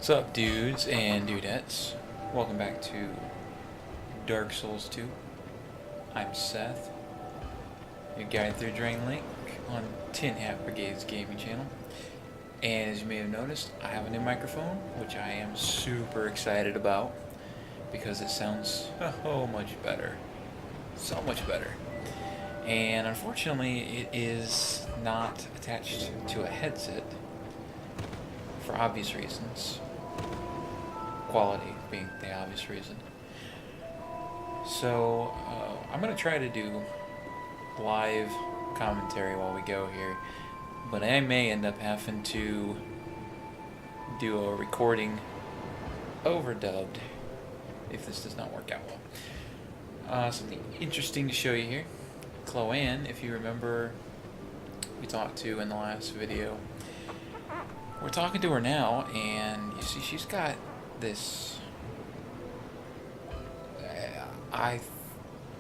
What's up, dudes and dudettes? Welcome back to Dark Souls 2. I'm Seth, your guide through Drain Link on THB Brigade's gaming channel. And as you may have noticed, I have a new microphone, which I am super excited about because it sounds so much better. So much better. And unfortunately, it is not attached to a headset for obvious reasons. Quality being the obvious reason. So I'm going to try to do live commentary while we go here, but I may end up having to do a recording overdubbed if this does not work out well. Something interesting to show you here. Chloanne, if you remember, we talked to in the last video. We're talking to her now, and you see she's got this, I'm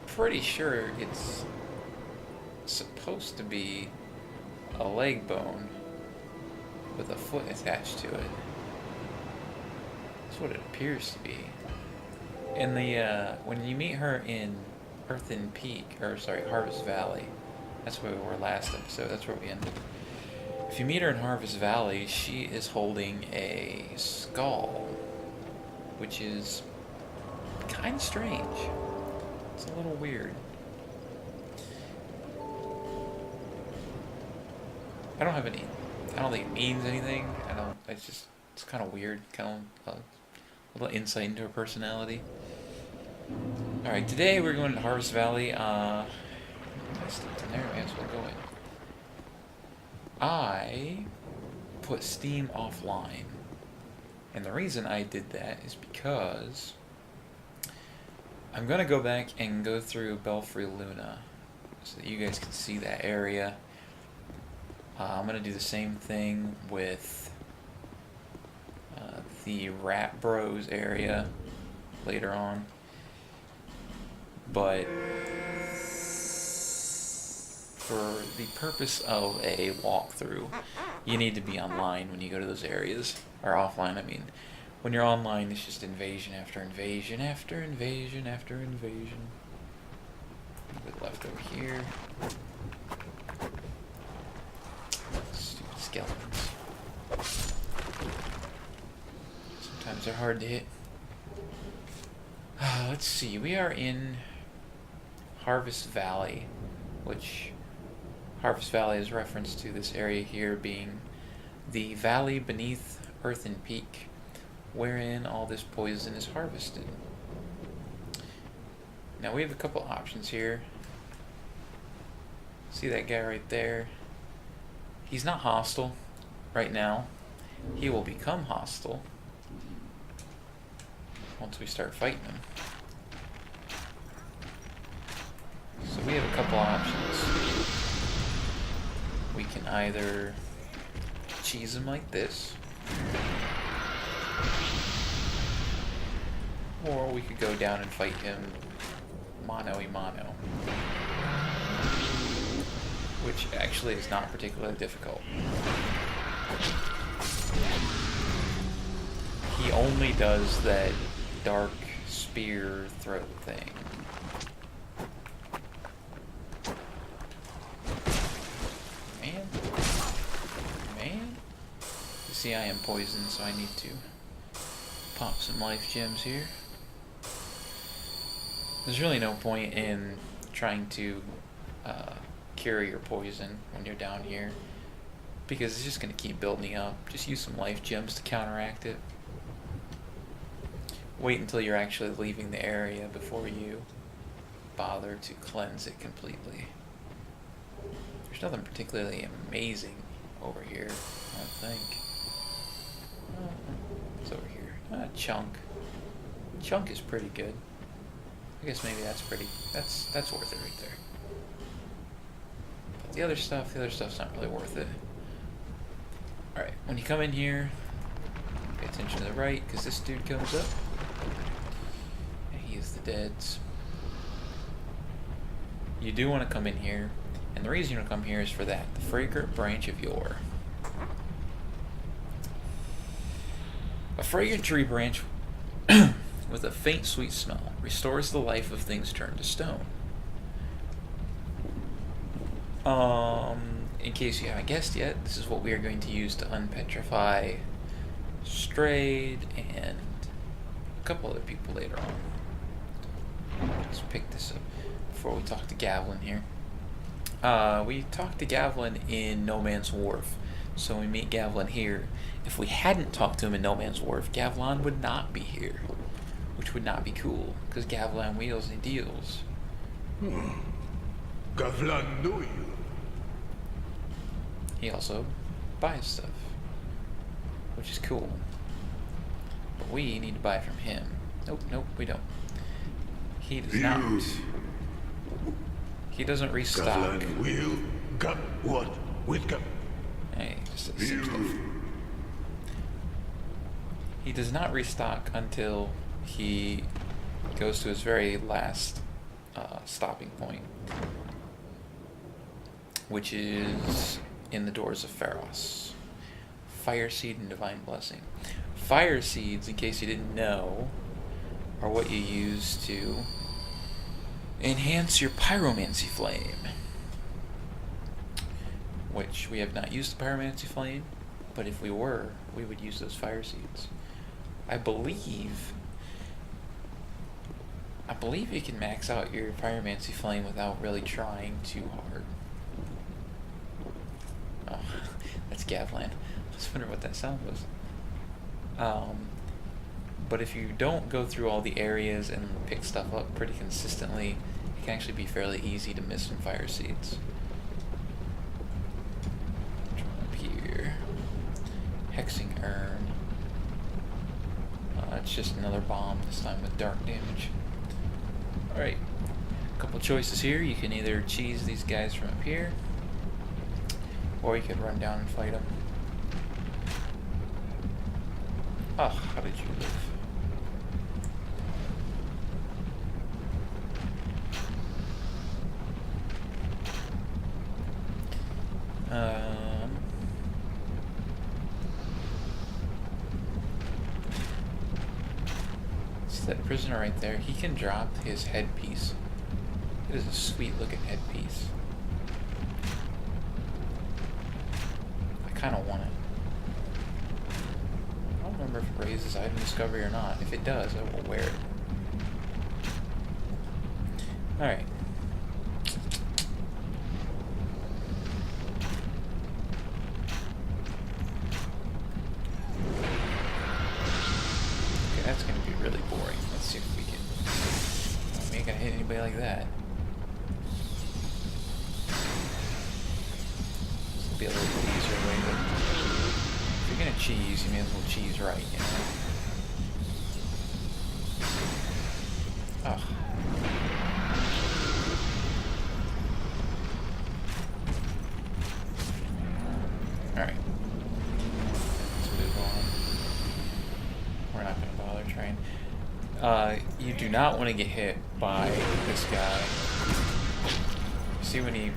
pretty sure it's supposed to be a leg bone with a foot attached to it. That's what it appears to be. In the when you meet her in Earthen Peak, or sorry, Harvest Valley, that's where we were last episode, that's where we ended. If you meet her in Harvest Valley, she is holding a skull, which is kind of strange. It's a little weird. I don't think it means anything. It's kind of weird. Kind of a little insight into her personality. Alright, today we're going to Harvest Valley. I stepped in there, I may as well go in. I put Steam offline. And the reason I did that is because I'm going to go back and go through Belfry Luna so that you guys can see that area. I'm going to do the same thing with the Rat Bros area later on. But for the purpose of a walkthrough, you need to be online when you go to those areas. Or offline, I mean. When you're online, it's just invasion after invasion after invasion after invasion. A bit left over here. Stupid skeletons. Sometimes they're hard to hit. Let's see, we are in Harvest Valley, which Harvest Valley is reference to this area here being the valley beneath Earthen Peak, wherein all this poison is harvested. Now we have a couple options here. See that guy right there? He's not hostile right now. He will become hostile once we start fighting him. So we have a couple options. We can either cheese him like this, or we could go down and fight him mano-a-mano, which actually is not particularly difficult. He only does that dark spear throat thing. Man. You see, I am poisoned, so I need to pop some life gems here. There's really no point in trying to cure your poison when you're down here, because it's just going to keep building up. Just use some life gems to counteract it. Wait until you're actually leaving the area before you bother to cleanse it completely. There's nothing particularly amazing over here, I don't think. It's over here. Chunk. Chunk is pretty good. I guess maybe that's worth it right there. But the other stuff's not really worth it. Alright, when you come in here, pay attention to the right, because this dude comes up. And he is the deads. You do want to come in here, and the reason you want to come here is for that, the fragrant branch of yore. A fragrant tree branch with a faint sweet smell restores the life of things turned to stone. In case you haven't guessed yet, this is what we are going to use to unpetrify Strayed and a couple other people later on. Let's pick this up before we talk to Gavlin here. We talked to Gavlin in No Man's Wharf, so when we meet Gavlin here, if we hadn't talked to him in No Man's Wharf, Gavlin would not be here, which would not be cool, because Gavlin wheels and deals. Gavlan knew you. He also buys stuff, which is cool. But we need to buy from him. Nope, we don't. He does not. He doesn't restock. Gavlan will. What? With Hey, just say some stuff. He does not restock until he goes to his very last stopping point, which is in the Doors of Pharos. Fire Seed and Divine Blessing. Fire Seeds, in case you didn't know, are what you use to enhance your Pyromancy Flame. Which we have not used the Pyromancy Flame, but if we were, we would use those Fire Seeds. I believe you can max out your Pyromancy Flame without really trying too hard. Oh, that's Gavlan. I was wondering what that sound was. But if you don't go through all the areas and pick stuff up pretty consistently, it can actually be fairly easy to miss some Fire Seeds. Up here. Hexing Urn. It's just another bomb, this time with dark damage. Alright, a couple choices here. You can either cheese these guys from up here, or you could run down and fight them. Oh, how did you live? See that prisoner right there? He can drop his headpiece. It is a sweet looking headpiece. I kind of want it. I don't remember if it raises item discovery or not. If it does, I will wear it. Alright. Okay, that's going to be really boring. Let's see if we can... We ain't going to hit anybody like that. This will be a little bit easier way, but... If you're going to cheese, you may as well cheese right, you know? Ugh. Alright. Let's move on. We're not going to bother trying. You do not want to get hit by this guy. See when he,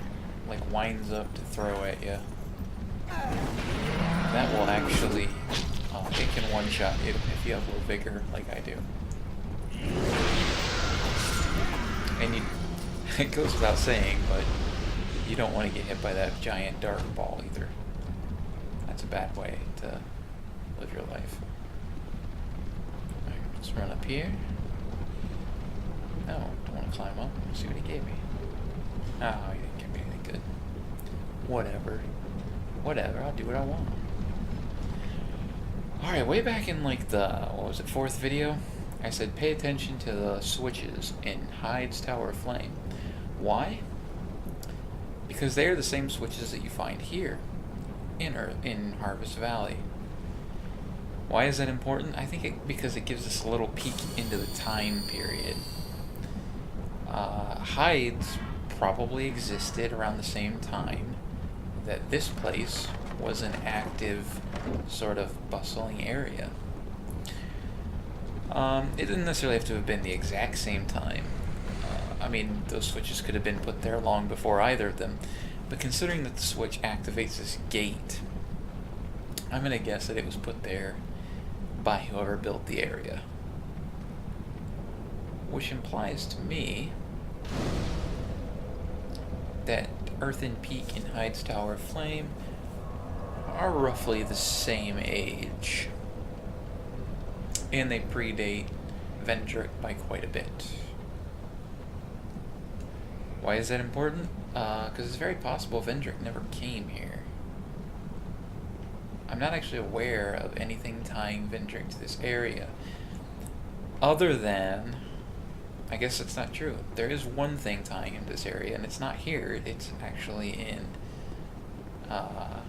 like, winds up to throw at you? That will actually, it can one-shot you if you have low vigor, like I do. And you, it goes without saying, but you don't want to get hit by that giant dark ball either. That's a bad way to live your life. Alright, let's run up here. No, don't want to climb up. Let's see what he gave me. Oh, he didn't give me anything good. Whatever. Whatever, I'll do what I want. Alright, way back in like the, what was it, 4th video? I said pay attention to the switches in Hyde's Tower of Flame. Why? Because they are the same switches that you find here in Harvest Valley. Why is that important? I think because it gives us a little peek into the time period. Hyde's probably existed around the same time that this place was an active, sort of bustling area. It didn't necessarily have to have been the exact same time. I mean, those switches could have been put there long before either of them, but considering that the switch activates this gate, I'm going to guess that it was put there by whoever built the area. Which implies to me that Earthen Peak and Hyde's Tower of Flame are roughly the same age. And they predate Vendrick by quite a bit. Why is that important? Because it's very possible Vendrick never came here. I'm not actually aware of anything tying Vendrick to this area. Other than... I guess it's not true. There is one thing tying him to this area, and it's not here. It's actually in... the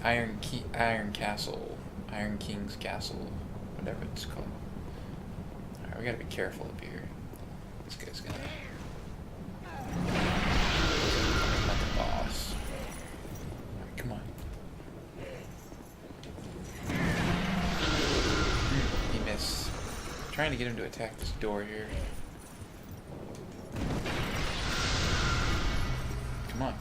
Iron Castle. Iron King's Castle. Whatever it's called. Alright, we gotta be careful up here. This guy's gonna... like a boss. Alright, come on. He missed. I'm trying to get him to attack this door here. Come on.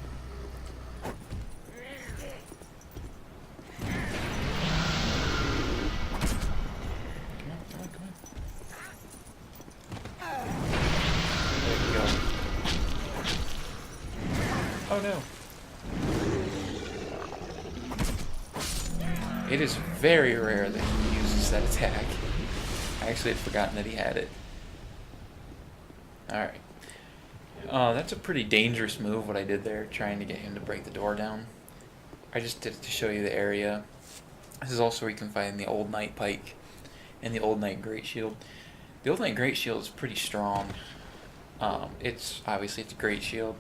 Oh no. It is very rare that he uses that attack. I actually had forgotten that he had it. Alright. That's a pretty dangerous move, what I did there, trying to get him to break the door down. I just did it to show you the area. This is also where you can find the Old Knight Pike and the Old Knight Great Shield. The Old Knight Great Shield is pretty strong. It's obviously a Great Shield.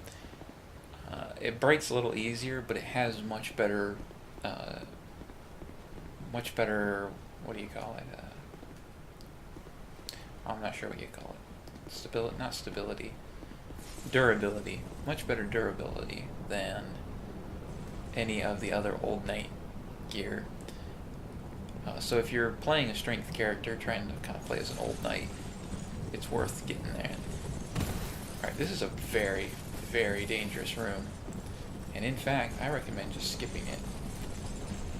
It breaks a little easier, but it has much better, what do you call it? I'm not sure what you call it. Stability, not stability. Durability. Much better durability than any of the other Old Knight gear. So if you're playing a strength character, trying to kind of play as an Old Knight, it's worth getting there. Alright, this is a very, very dangerous room. And in fact, I recommend just skipping it.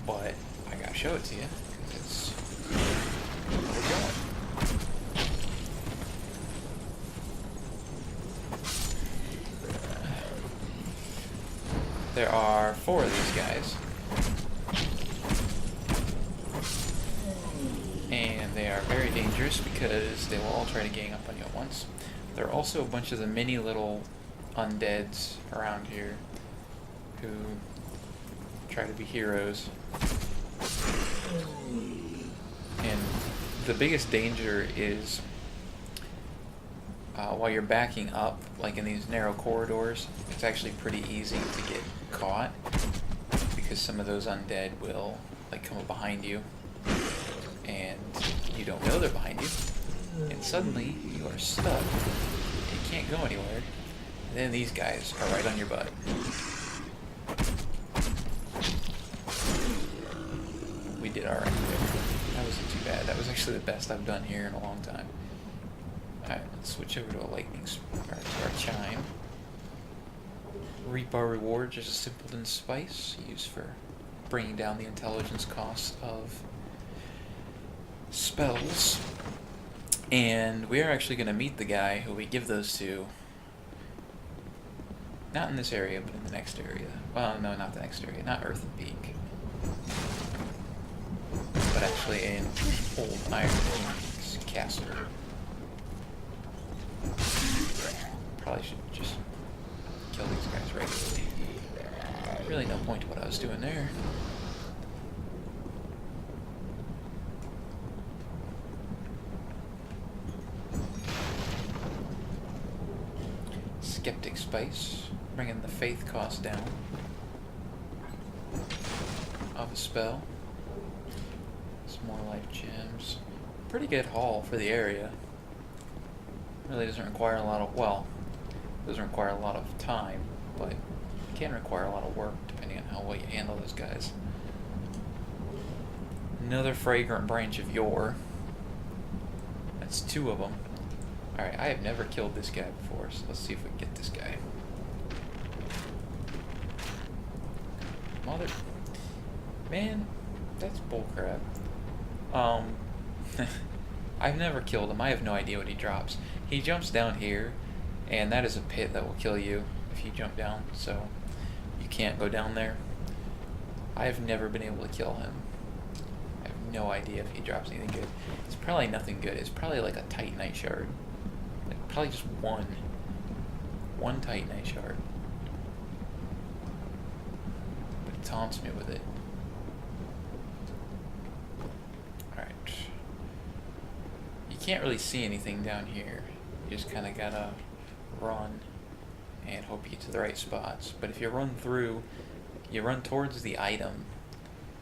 But I gotta show it to you, because it's where we're going. There are 4 of these guys. And they are very dangerous because they will all try to gang up on you at once. There are also a bunch of the mini little undeads around here who try to be heroes. And the biggest danger is while you're backing up, like in these narrow corridors, it's actually pretty easy to get caught because some of those undead will like come up behind you and you don't know they're behind you, and suddenly you are stuck. You can't go anywhere. And then these guys are right on your butt. We did alright there. That wasn't too bad. That was actually the best I've done here in a long time. Alright, let's switch over to a lightning or to our chime. Reap our reward, just a simpleton spice used for bringing down the intelligence cost of spells. And we are actually going to meet the guy who we give those to. Not in this area, but in the next area. Well, no, not the next area. Not Earthen Peak. But actually in Old Iron King's Castle. Probably should just kill these guys regularly. Really no point to what I was doing there. Skeptic Spice, bringing the faith cost down of a spell. Some more life gems. Pretty good haul for the area. Really doesn't require a lot of, well, doesn't require a lot of time, but can require a lot of work depending on how well you handle those guys. Another fragrant branch of yore. That's 2 of them. Alright, I have never killed this guy before, so let's see if we can get this guy. Man, that's bullcrap. I've never killed him. I have no idea what he drops. He jumps down here, and that is a pit that will kill you if you jump down, so you can't go down there. I have never been able to kill him. I have no idea if he drops anything good. It's probably nothing good. It's probably like a Titanite shard. Like probably just one. One Titanite shard. But it taunts me with it. Alright. You can't really see anything down here. You just kind of gotta run and hope you get to the right spots. But if you run through, you run towards the item,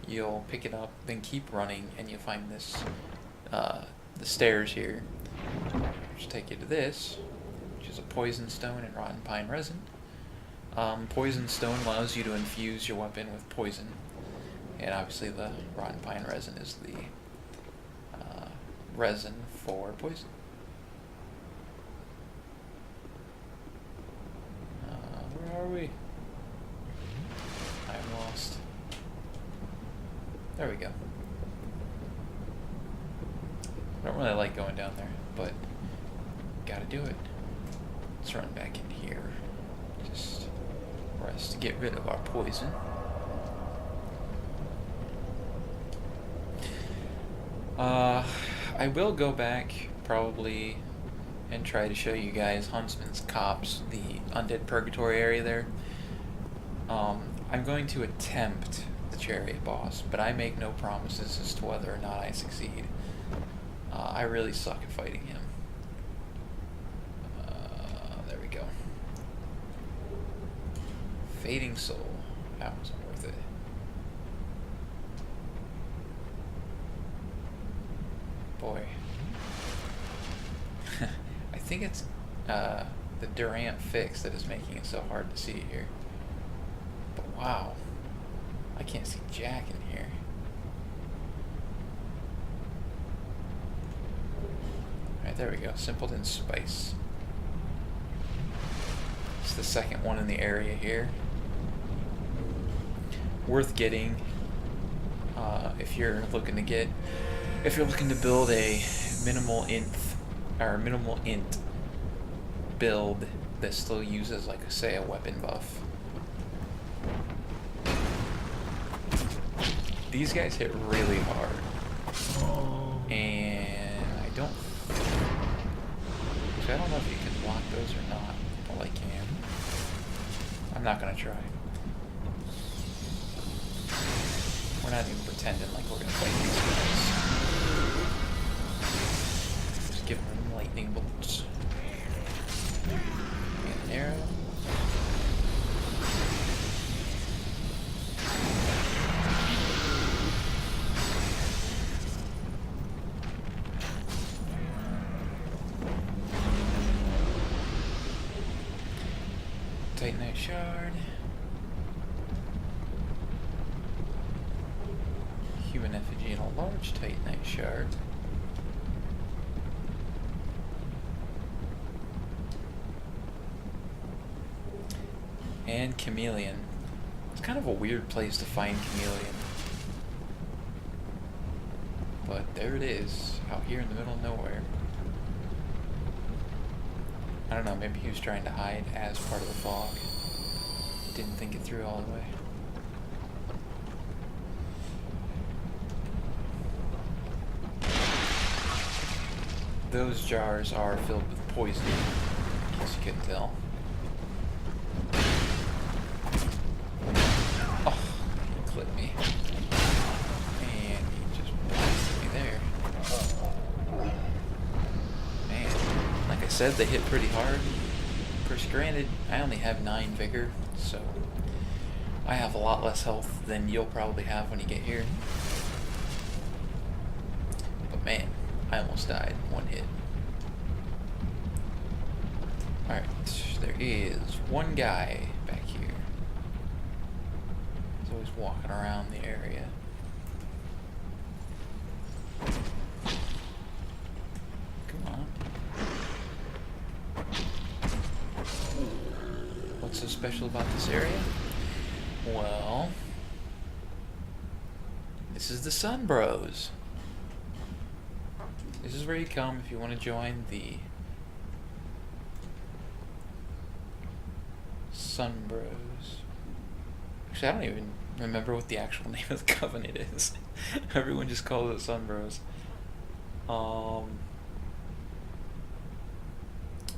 you'll pick it up, then keep running, and you'll find this, the stairs here, which take you to this, which is a poison stone and rotten pine resin. Poison stone allows you to infuse your weapon with poison, and obviously the rotten pine resin is the resin for poison. Where are we? I'm lost. There we go. I don't really like going down there, but gotta do it. Let's run back in here. Just rest to get rid of our poison. I will go back probably and try to show you guys Huntsman's Copse, the Undead Purgatory area there. I'm going to attempt the Chariot boss, but I make no promises as to whether or not I succeed. I really suck at fighting him. There we go. Fading Soul. That wasn't worth it. Boy. I think it's the Durant fix that is making it so hard to see here. But wow. I can't see Jack in here. Alright, there we go. Simpleton Spice. It's the second one in the area here. Worth getting if you're looking to build a minimal int build that still uses, like, say, a weapon buff. These guys hit really hard, and I don't know if you can block those or not. Well, I can. I'm not gonna try. We're not even pretending like we're gonna fight these guys. Just giving them lightning bolts. And an arrow. Titanite shard. Human effigy and a large Titanite shard. And chameleon. It's kind of a weird place to find chameleon. But there it is, out here in the middle of nowhere. I don't know, maybe he was trying to hide as part of the fog. Didn't think it through all the way. Those jars are filled with poison, in case you couldn't tell. Oh, he clipped me. And he just blasted me there. Man, like I said, they hit pretty hard. Of course, granted, I only have 9 vigor, so I have a lot less health than you'll probably have when you get here. But man, I almost died. 1 hit. Alright, there is one guy back here. He's always walking around the area. Come on. What's so special about this area? Well, This is the Sunbros. This is where you come if you want to join the Sunbros. Actually, I don't even remember what the actual name of the covenant is. Everyone just calls it Sunbros.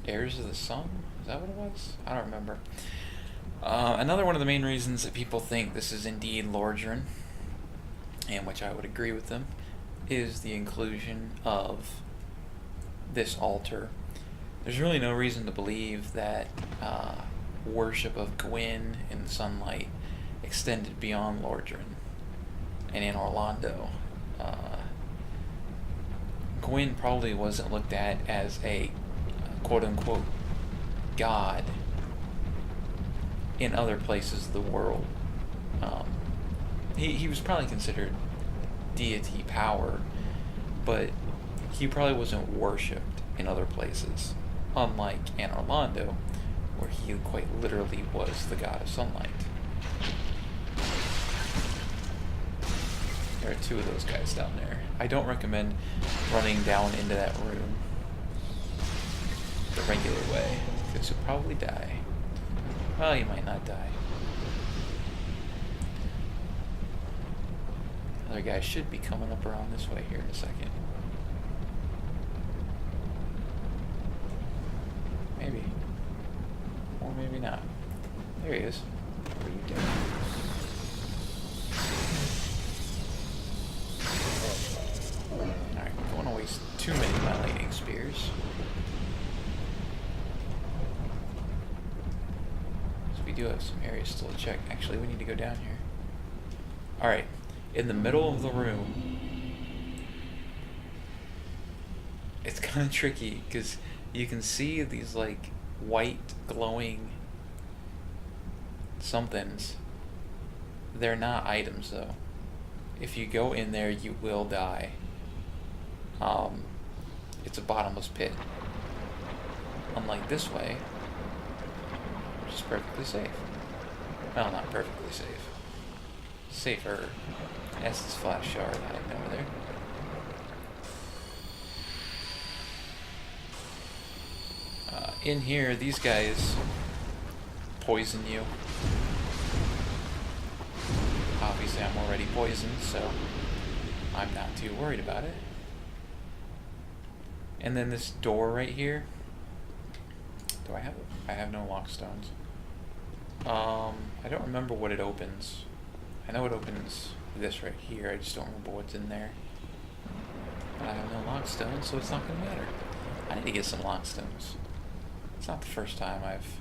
Heirs of the Sun? Is that what it was? I don't remember. Another one of the main reasons that people think this is indeed Lordran, and which I would agree with them, is the inclusion of this altar. There's really no reason to believe that worship of Gwyn in the sunlight extended beyond Lordran and in Orlando. Gwyn probably wasn't looked at as a quote-unquote god in other places of the world. He was probably considered deity power, but he probably wasn't worshipped in other places, unlike in Orlando, where he quite literally was the god of sunlight. There are two of those guys down there. I don't recommend running down into that room the regular way, because you'll probably die. Well, you might not die. Other guy should be coming up around this way here in a second. Maybe. Or maybe not. There he is. What are you doing? Alright, don't want to waste too many of my lightning spears. So we do have some areas still to check. Actually, we need to go down here. Alright, in the middle of the room, it's kind of tricky because you can see these like white glowing somethings. They're not items though. If you go in there, you will die. It's a bottomless pit. Unlike this way, which is perfectly safe. Well, not perfectly safe. Safer. That's this flash shard hiding over there. In here, these guys poison you. Obviously, I'm already poisoned, so I'm not too worried about it. And then this door right here. Do I have it? I have no lock stones. I don't remember what it opens. I know it opens this right here. I just don't remember what's in there. But I have no lock stones, so it's not going to matter. I need to get some lock stones. It's not the first time I've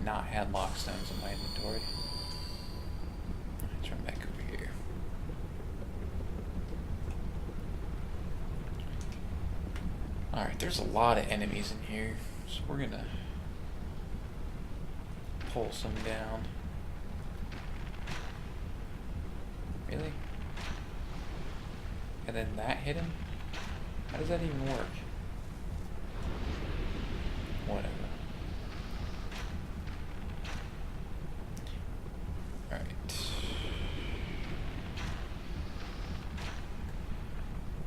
not had lock stones in my inventory. Turn back over here. Alright, there's a lot of enemies in here, so we're gonna pull some down. Really? And then that hit him? How does that even work? Whatever. Alright.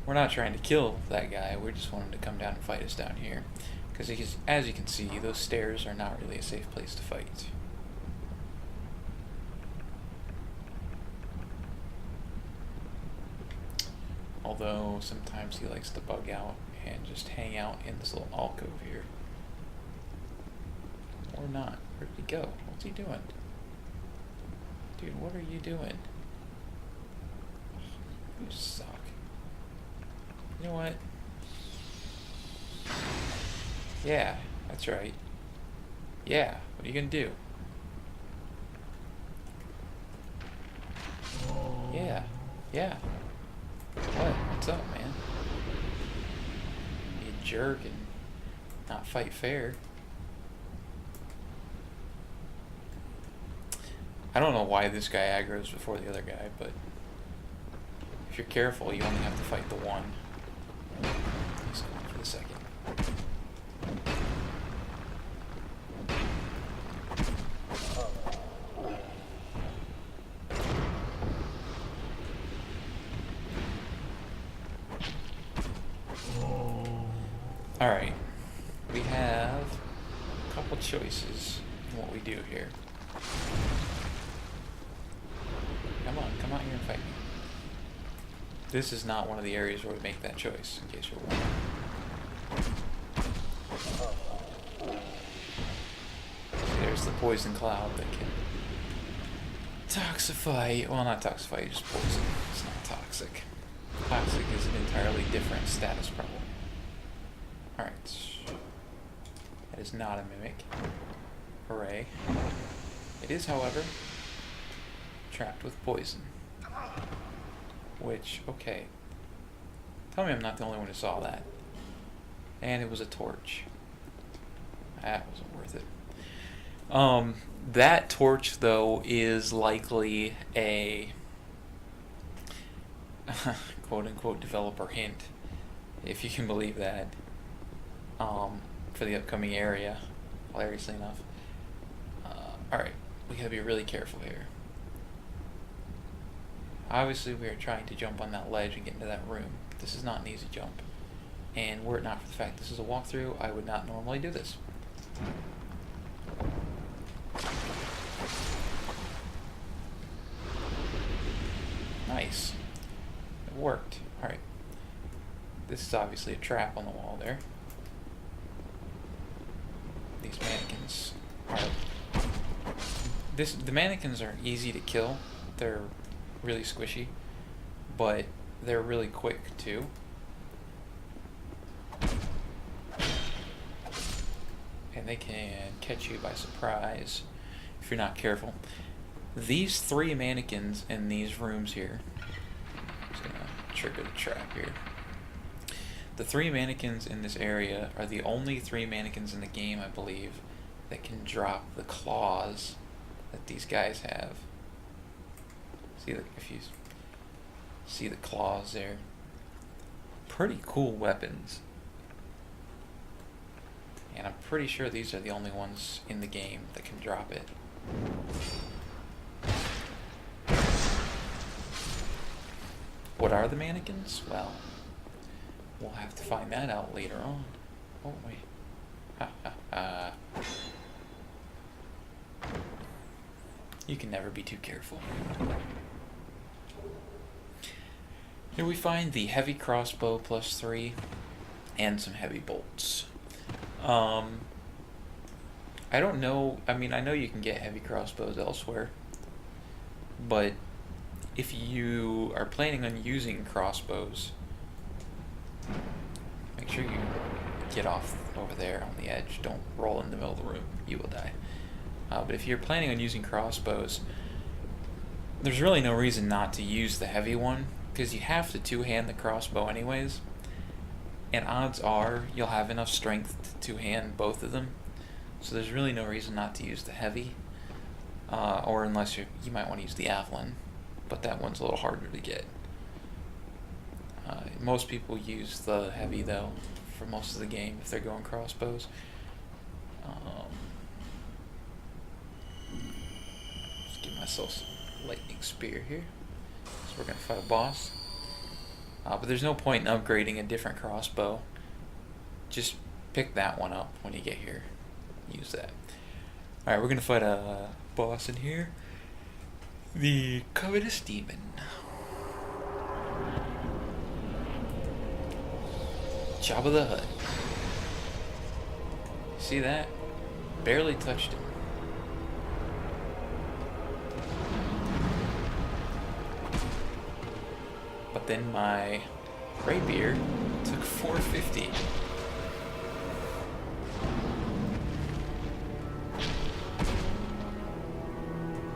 We're not trying to kill that guy, we just want him to come down and fight us down here. Because as you can see, those stairs are not really a safe place to fight. Although, sometimes he likes to bug out and just hang out in this little alcove here. Or not. Where did he go? What's he doing? Dude, what are you doing? You suck. You know what? Yeah, that's right. Yeah, what are you gonna do? Yeah, yeah. What? What's up, man? You jerk and not fight fair. I don't know why this guy aggroes before the other guy, but if you're careful, you only have to fight the one. He's going for the second. Alright. We have a couple choices in what we do here. Come out here and fight me. This is not one of the areas where we make that choice, in case you're wondering. There's the poison cloud that can toxify. Well, not toxify, just poison. It's not toxic. Toxic is an entirely different status problem. Alright. That is not a mimic. Hooray. It is, however, trapped with poison. Which, okay. Tell me I'm not the only one who saw that. And it was a torch. That wasn't worth it. That torch, though, is likely a quote-unquote developer hint, if you can believe that, for the upcoming area, hilariously enough. Alright, we gotta be really careful here. Obviously, we are trying to jump on that ledge and get into that room. This is not an easy jump. And were it not for the fact this is a walkthrough, I would not normally do this. Nice. It worked. Alright. This is obviously a trap on the wall there. These mannequins are... The mannequins are easy to kill. They're really squishy, but they're really quick too. And they can catch you by surprise if you're not careful. These three mannequins in these rooms here, I'm just gonna trigger the trap here. The three mannequins in this area are the only three mannequins in the game, I believe, that can drop the claws that these guys have. If you see the claws there. Pretty cool weapons. And I'm pretty sure these are the only ones in the game that can drop it. What are the mannequins? Well, we'll have to find that out later on. Oh, wait. Ha ha ha. You can never be too careful. Here we find the heavy crossbow +3 and some heavy bolts. I don't know, I mean, I know you can get heavy crossbows elsewhere, but if you are planning on using crossbows, make sure you get off over there on the edge. Don't roll in the middle of the room, you will die. But if you're planning on using crossbows, there's really no reason not to use the heavy one, because you have to two-hand the crossbow anyways, and odds are you'll have enough strength to two-hand both of them, so there's really no reason not to use the heavy, or unless you might want to use the Avalon, but that one's a little harder to get. Most people use the heavy though for most of the game if they're going crossbows. Just give myself some lightning spear here. So we're gonna fight a boss. But there's no point in upgrading a different crossbow. Just pick that one up when you get here. Use that. Alright, we're gonna fight a boss in here. The Covetous Demon. Jabba the Hutt. See that? Barely touched him. But then my rapier took 450.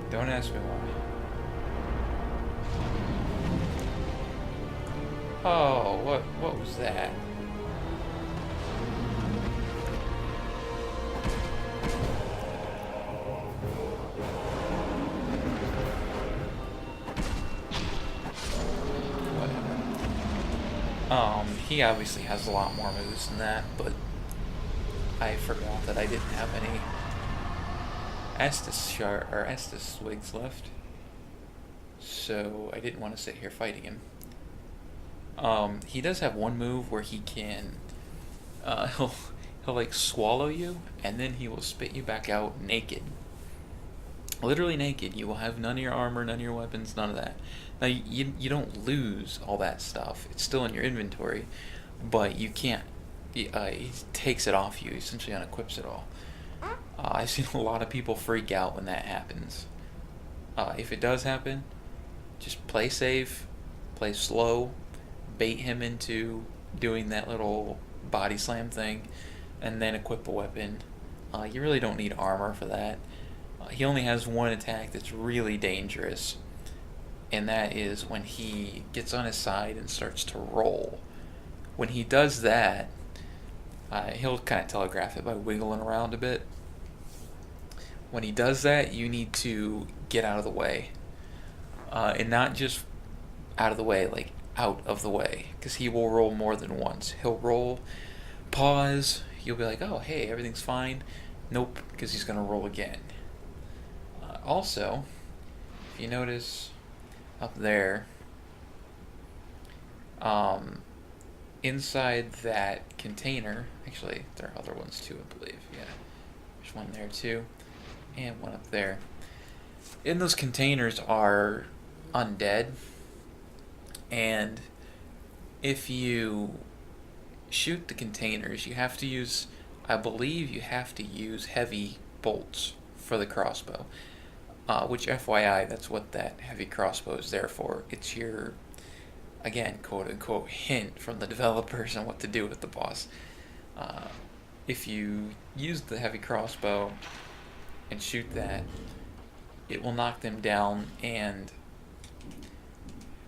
Don't ask me why. Oh, what was that? He obviously has a lot more moves than that, but I forgot that I didn't have any Estus wigs left, so I didn't want to sit here fighting him. He does have one move where he can He'll like swallow you, and then he will spit you back out naked. Literally naked. You will have none of your armor, none of your weapons, none of that. Now you don't lose all that stuff. It's still in your inventory, but you can't. He takes it off you. He essentially unequips it all. I've seen a lot of people freak out when that happens. If it does happen, just play safe, play slow, bait him into doing that little body slam thing, and then equip a weapon. You really don't need armor for that. He only has one attack that's really dangerous, and that is when he gets on his side and starts to roll. When he does that, he'll kind of telegraph it by wiggling around a bit. When he does that, you need to get out of the way. And not just out of the way, like out of the way, because he will roll more than once. He'll roll, pause, you'll be like, oh, hey, everything's fine. Nope, because he's going to roll again. Also, if you notice up there, inside that container, actually, there are other ones too, I believe. Yeah, there's one there too, and one up there. In those containers are undead, and if you shoot the containers, you have to use, I believe you have to use heavy bolts for the crossbow. Which, FYI, that's what that heavy crossbow is there for. It's your, again, quote-unquote, hint from the developers on what to do with the boss. If you use the heavy crossbow and shoot that, it will knock them down, and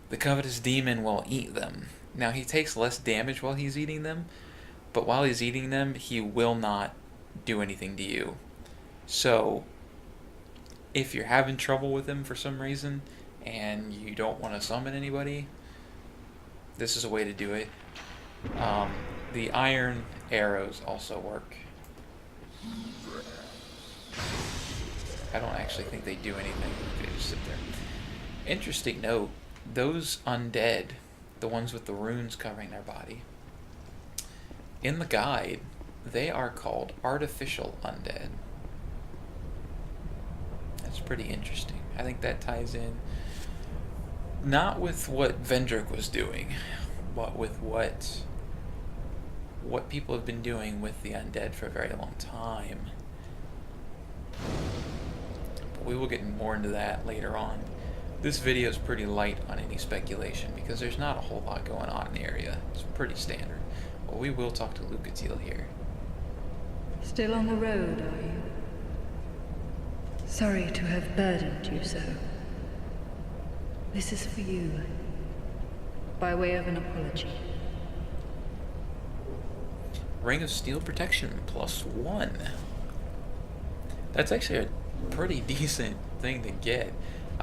the covetous demon will eat them. Now, he takes less damage while he's eating them, but while he's eating them, he will not do anything to you. So, if you're having trouble with him for some reason, and you don't want to summon anybody, this is a way to do it. The iron arrows also work. I don't actually think they do anything. They just sit there. Interesting note, those undead, the ones with the runes covering their body, in the guide, they are called artificial undead. That's pretty interesting. I think that ties in not with what Vendrick was doing, but with what people have been doing with the undead for a very long time. But we will get more into that later on. This video is pretty light on any speculation because there's not a whole lot going on in the area. It's pretty standard. But we will talk to Lucatil here. Still on the road, are you? Sorry to have burdened you so. This is for you, by way of an apology. Ring of Steel Protection +1. That's actually a pretty decent thing to get.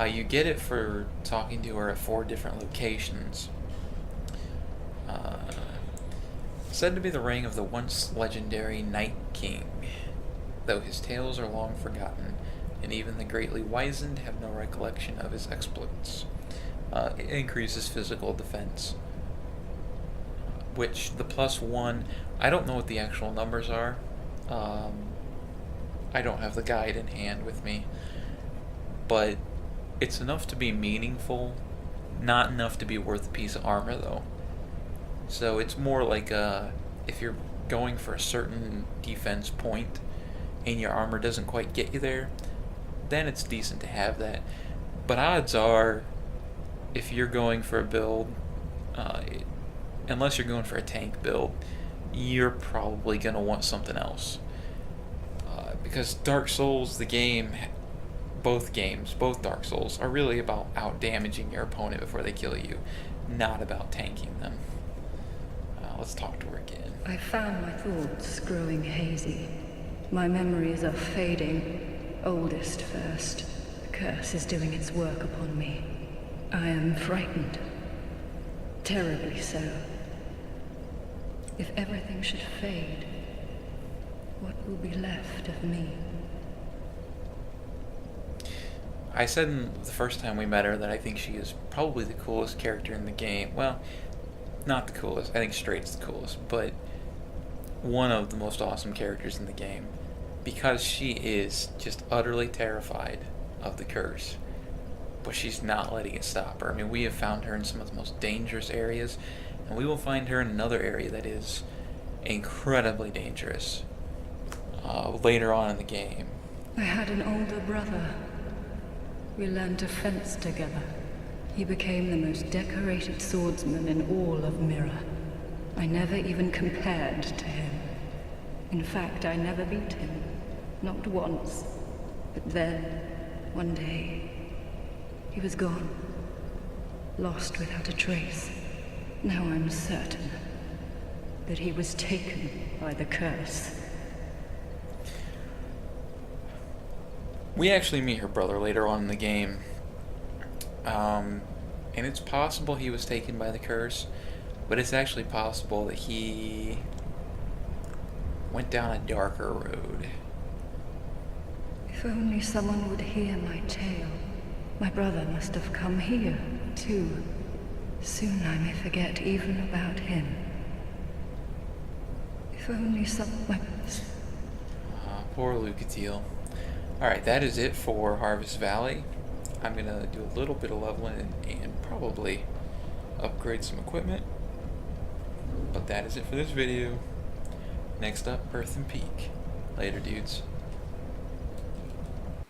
You get it for talking to her at 4 different locations. Said to be the ring of the once legendary Night King, though his tales are long forgotten, and even the greatly wizened have no recollection of his exploits. It increases physical defense, which the +1, I don't know what the actual numbers are. I don't have the guide in hand with me, but it's enough to be meaningful, not enough to be worth a piece of armor though. So it's more like if you're going for a certain defense point and your armor doesn't quite get you there, then it's decent to have that. But odds are, if you're going for a build, unless you're going for a tank build, you're probably going to want something else. Because Dark Souls, the game, both Dark Souls, are really about out-damaging your opponent before they kill you, not about tanking them. Let's talk to her again. I found my thoughts growing hazy. My memories are fading. Oldest first. The curse is doing its work upon me. I am frightened. Terribly so. If everything should fade, what will be left of me? I said the first time we met her that I think she is probably the coolest character in the game. Well, not the coolest. I think Straight's the coolest, but one of the most awesome characters in the game, because she is just utterly terrified of the curse, but she's not letting it stop her. I mean, we have found her in some of the most dangerous areas, and we will find her in another area that is incredibly dangerous later on in the game. I had an older brother. We learned to fence together. He became the most decorated swordsman in all of Mirror. I never even compared to him. In fact, I never beat him. Not once. But then, one day, he was gone. Lost without a trace. Now I'm certain that he was taken by the curse. We actually meet her brother later on in the game. And it's possible he was taken by the curse, but it's actually possible that he went down a darker road. If only someone would hear my tale. My brother must have come here, too. Soon I may forget even about him. If only Poor Lucatiel. Alright, that is it for Harvest Valley. I'm going to do a little bit of leveling and probably upgrade some equipment. But that is it for this video. Next up, Earthen Peak. Later, dudes.